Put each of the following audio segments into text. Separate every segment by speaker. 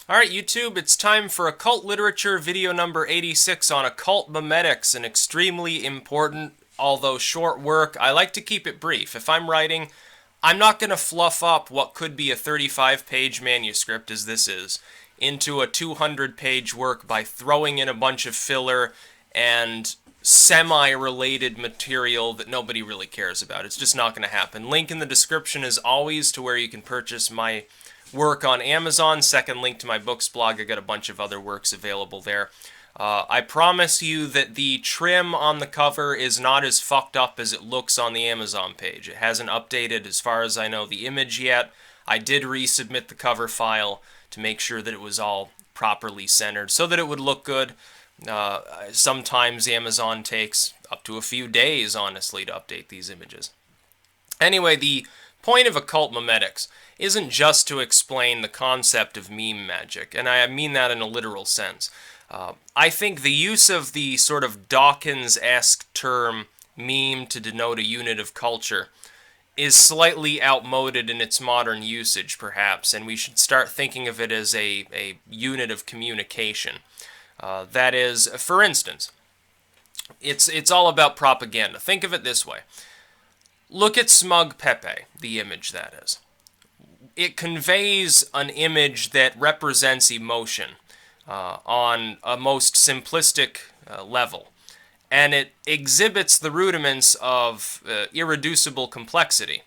Speaker 1: Alright, YouTube, it's time for Occult Literature video number 86 on Occult Memetics, an extremely important, although short work. I like to keep it brief. If I'm writing, I'm not going to fluff up what could be a 35-page manuscript, as this is, into a 200-page work by throwing in a bunch of filler and semi-related material that nobody really cares about. It's just not going to happen. Link in the description as always to where you can purchase my work on Amazon. Second link to my books blog. I got a bunch of other works available there. I promise you that the trim on the cover is not as fucked up as it looks on the Amazon page. It hasn't updated, as far as I know, the image yet. I did resubmit the cover file to make sure that it was all properly centered so that it would look good. Sometimes Amazon takes up to a few days, honestly, to update these images. Anyway, the point of Occult Memetics isn't just to explain the concept of meme magic, and I mean that in a literal sense. I think the use of the sort of Dawkins-esque term meme to denote a unit of culture is slightly outmoded in its modern usage, perhaps, and we should start thinking of it as a unit of communication. That is, for instance, it's all about propaganda. Think of it this way. Look at Smug Pepe, the image that is. It conveys an image that represents emotion on a most simplistic level. And it exhibits the rudiments of irreducible complexity.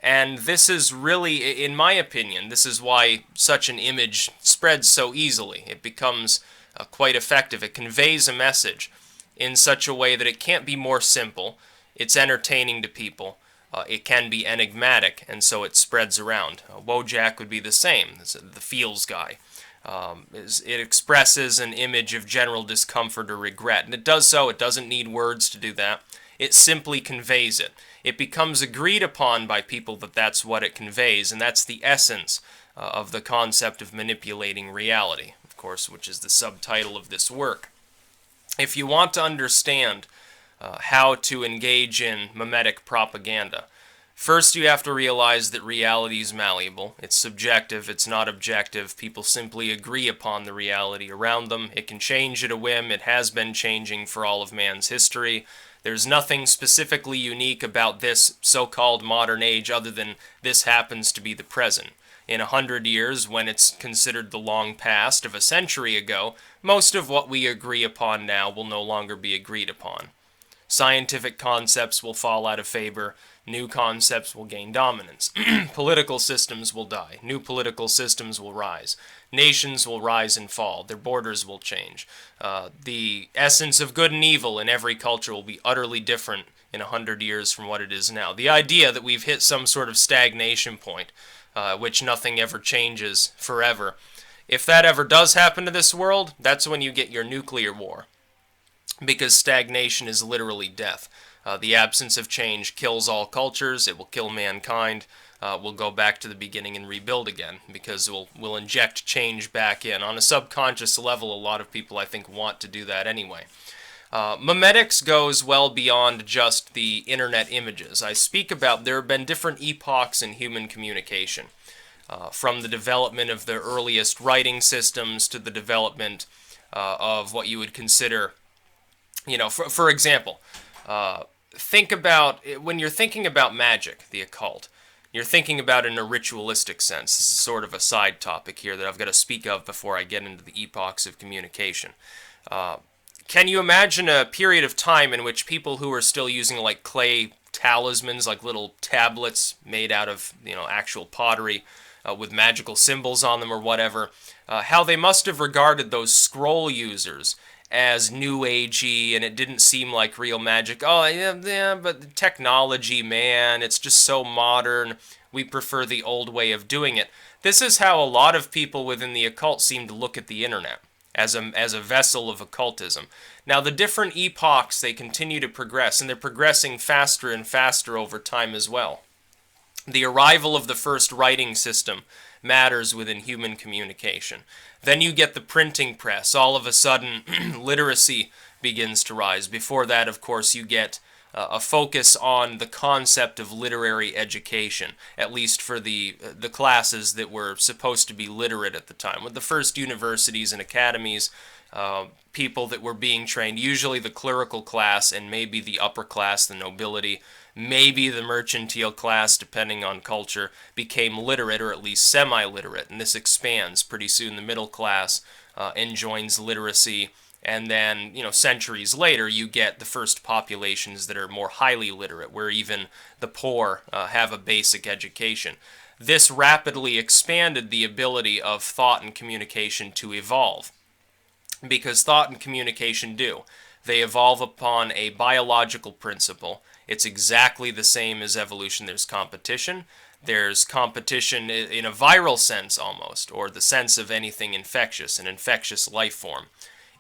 Speaker 1: And this is really, in my opinion, this is why such an image spreads so easily. It becomes quite effective. It conveys a message in such a way that it can't be more simple. It's entertaining to people. It can be enigmatic, and so it spreads around. Wojak would be the same, the feels guy. It expresses an image of general discomfort or regret, and it does so. It doesn't need words to do that. It simply conveys it. It becomes agreed upon by people that that's what it conveys, and that's the essence of the concept of manipulating reality, of course, which is the subtitle of this work. If you want to understand how to engage in memetic propaganda, first you have to realize that reality is malleable. It's subjective, it's not objective. People simply agree upon the reality around them. It can change at a whim. It has been changing for all of man's history. There's nothing specifically unique about this so-called modern age other than this happens to be the present. In 100 years, when it's considered the long past of a century ago, most of what we agree upon now will no longer be agreed upon. Scientific concepts will fall out of favor. New concepts will gain dominance. Political systems will die. New political systems will rise. Nations will rise and fall. Their borders will change. The essence of good and evil in every culture will be utterly different in 100 years from what it is now. The idea that we've hit some sort of stagnation point, which nothing ever changes forever. If that ever does happen to this world, that's when you get your nuclear war. Because stagnation is literally death. The absence of change kills all cultures. It will kill mankind. We'll go back to the beginning and rebuild again, because we'll inject change back in. On a subconscious level, a lot of people, I think, want to do that anyway. Memetics goes well beyond just the internet images. I speak about there have been different epochs in human communication, from the development of the earliest writing systems to the development of what you would consider, for example, think about, when you're thinking about magic, the occult, you're thinking about it in a ritualistic sense. This is sort of a side topic here that I've got to speak of before I get into the epochs of communication. Can you imagine a period of time in which people who are still using like clay talismans, like little tablets made out of actual pottery with magical symbols on them or whatever, how they must have regarded those scroll users as new agey, and it didn't seem like real magic. Oh, yeah, but the technology, man, it's just so modern. We prefer the old way of doing it. This is how a lot of people within the occult seem to look at the internet, as a vessel of occultism. Now, the different epochs, they continue to progress, and they're progressing faster and faster over time as well. The arrival of the first writing system matters within human communication. Then you get the printing press. All of a sudden, literacy begins to rise. Before that, of course, you get a focus on the concept of literary education, at least for the classes that were supposed to be literate at the time. With the first universities and academies, people that were being trained, usually the clerical class and maybe the upper class, the nobility, maybe the mercantile class, depending on culture, became literate or at least semi-literate, and this expands. Pretty soon the middle class enjoins literacy, and then, centuries later, you get the first populations that are more highly literate, where even the poor have a basic education. This rapidly expanded the ability of thought and communication to evolve, because thought and communication do. They evolve upon a biological principle. It's exactly the same as evolution. There's competition. There's competition in a viral sense almost, or the sense of anything infectious, an infectious life form.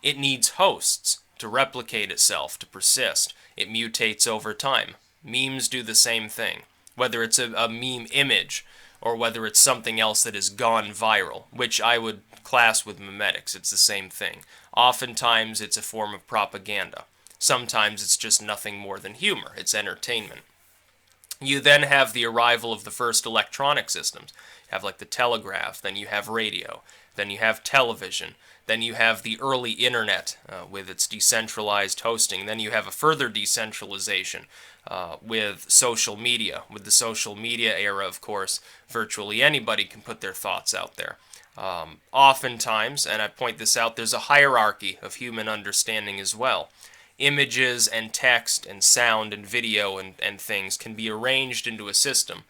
Speaker 1: It needs hosts to replicate itself, to persist. It mutates over time. Memes do the same thing. Whether it's a meme image or whether it's something else that has gone viral, which I would class with memetics, it's the same thing. Oftentimes it's a form of propaganda. Sometimes it's just nothing more than humor. It's entertainment. You then have the arrival of the first electronic systems. You have like the telegraph, then you have radio, then you have television, then you have the early internet with its decentralized hosting, then you have a further decentralization with social media. With the social media era, of course, virtually anybody can put their thoughts out there. Oftentimes, and I point this out, there's a hierarchy of human understanding as well. Images and text and sound and video and things can be arranged into a system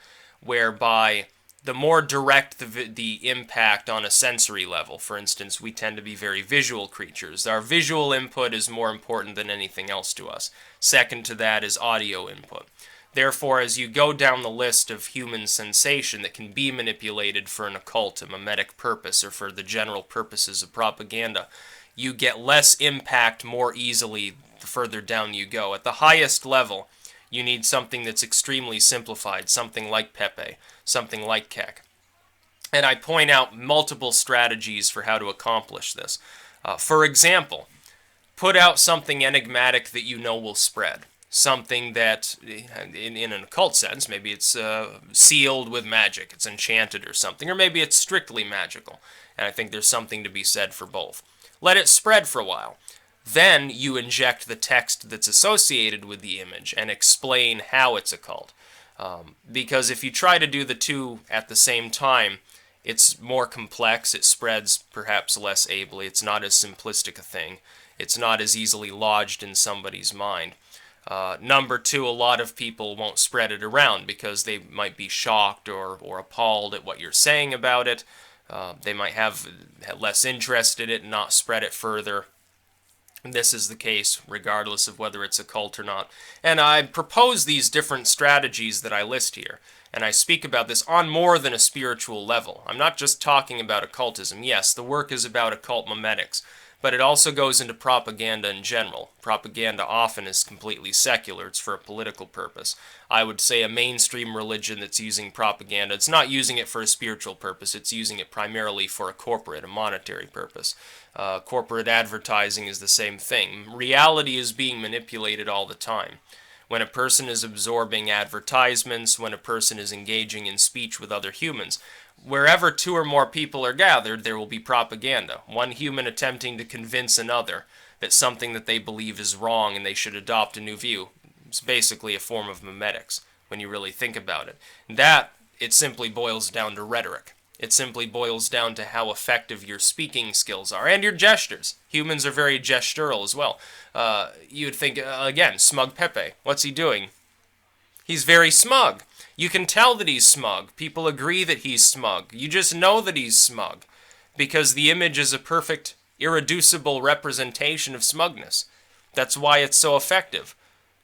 Speaker 1: whereby the more direct the impact on a sensory level, for instance, we tend to be very visual creatures. Our visual input is more important than anything else to us. Second to that is audio input. Therefore, as you go down the list of human sensation that can be manipulated for an occult, a memetic purpose, or for the general purposes of propaganda, you get less impact more easily the further down you go. At the highest level, you need something that's extremely simplified, something like Pepe, something like Keck. And I point out multiple strategies for how to accomplish this. For example, put out something enigmatic that you know will spread. Something that, in an occult sense, maybe it's sealed with magic, it's enchanted or something, or maybe it's strictly magical. And I think there's something to be said for both. Let it spread for a while. Then you inject the text that's associated with the image and explain how it's occult. Because if you try to do the two at the same time, it's more complex, it spreads perhaps less ably, it's not as simplistic a thing, it's not as easily lodged in somebody's mind. Number two, a lot of people won't spread it around because they might be shocked or appalled at what you're saying about it. They might have less interest in it and not spread it further. This is the case regardless of whether it's occult or not. And I propose these different strategies that I list here. And I speak about this on more than a spiritual level. I'm not just talking about occultism. Yes, the work is about occult memetics, but it also goes into propaganda in general. Propaganda often is completely secular. It's for a political purpose. I would say a mainstream religion that's using propaganda, it's not using it for a spiritual purpose. It's using it primarily for a corporate, a monetary purpose. Corporate advertising is the same thing. Reality is being manipulated all the time. When a person is absorbing advertisements, when a person is engaging in speech with other humans, wherever two or more people are gathered, there will be propaganda. One human attempting to convince another that something that they believe is wrong and they should adopt a new view. It's basically a form of memetics when you really think about it. It simply boils down to rhetoric. It simply boils down to how effective your speaking skills are and your gestures. Humans are very gestural as well. You would think, again, smug Pepe. What's he doing? He's very smug. You can tell that he's smug. People agree that he's smug. You just know that he's smug because the image is a perfect, irreducible representation of smugness. That's why it's so effective.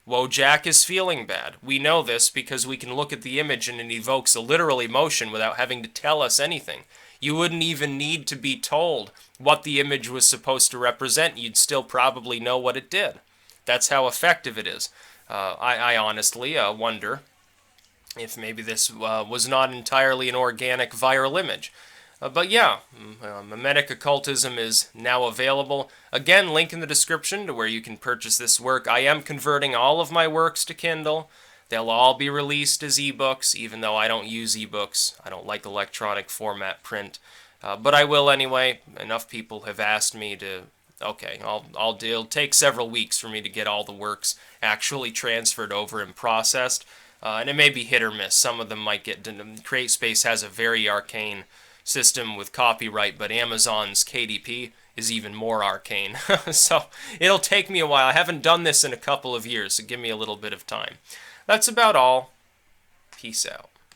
Speaker 1: Wojak is feeling bad. We know this because we can look at the image and it evokes a literal emotion without having to tell us anything. You wouldn't even need to be told what the image was supposed to represent. You'd still probably know what it did. That's how effective it is. I honestly wonder if maybe this was not entirely an organic viral image. But yeah, Memetic Occultism is now available. Again, link in the description to where you can purchase this work. I am converting all of my works to Kindle. They'll all be released as ebooks, even though I don't use ebooks. I don't like electronic format print. But I will anyway. Enough people have asked me to. Okay, I'll do. It'll take several weeks for me to get all the works actually transferred over and processed. And it may be hit or miss. Some of them might get. CreateSpace has a very arcane system with copyright, but Amazon's KDP is even more arcane. So it'll take me a while. I haven't done this in a couple of years, so give me a little bit of time. That's about all. Peace out.